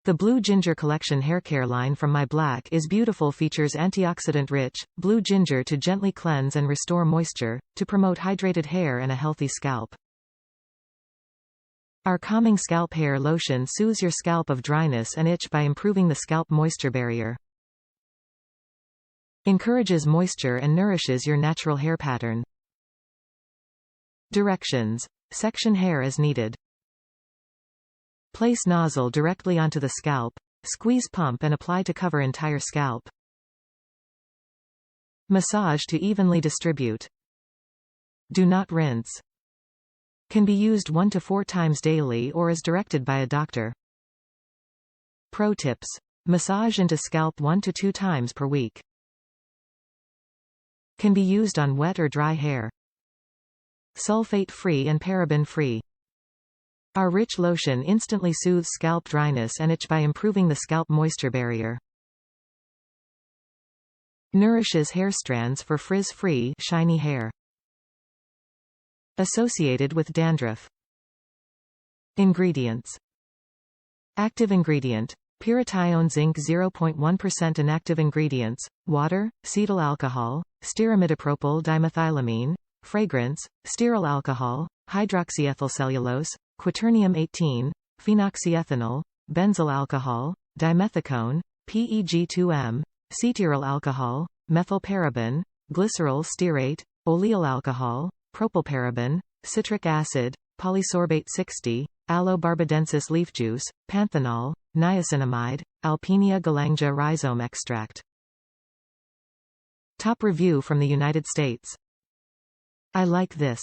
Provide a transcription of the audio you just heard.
The Blue Ginger Collection haircare line from My Black is Beautiful features antioxidant-rich, blue ginger to gently cleanse and restore moisture, to promote hydrated hair and a healthy scalp. Our Calming Scalp Hair Lotion soothes your scalp of dryness and itch by improving the scalp moisture barrier. Encourages moisture and nourishes your natural hair pattern. Directions. Section hair as needed. Place nozzle directly onto the scalp. Squeeze pump and apply to cover entire scalp. Massage to evenly distribute. Do not rinse. Can be used 1 to 4 times daily or as directed by a doctor. Pro tips. Massage into scalp 1 to 2 times per week. Can be used on wet or dry hair. Sulfate-free and paraben-free. Our rich lotion instantly soothes scalp dryness and itch by improving the scalp moisture barrier. Nourishes hair strands for frizz-free, shiny hair. Associated with dandruff. Ingredients. Active ingredient. Pyrithione zinc 0.1% inactive ingredients, water, cetyl alcohol, stearimidopropyl dimethylamine, fragrance, stearyl alcohol, hydroxyethylcellulose, quaternium 18, phenoxyethanol, benzyl alcohol, dimethicone, PEG2M, cetyl alcohol, methylparaben, glycerol stearate, oleal alcohol, propylparaben, citric acid, polysorbate 60, aloe barbadensis leaf juice, panthenol, niacinamide, Alpinia galanga rhizome extract. Top review from the United States. I like this.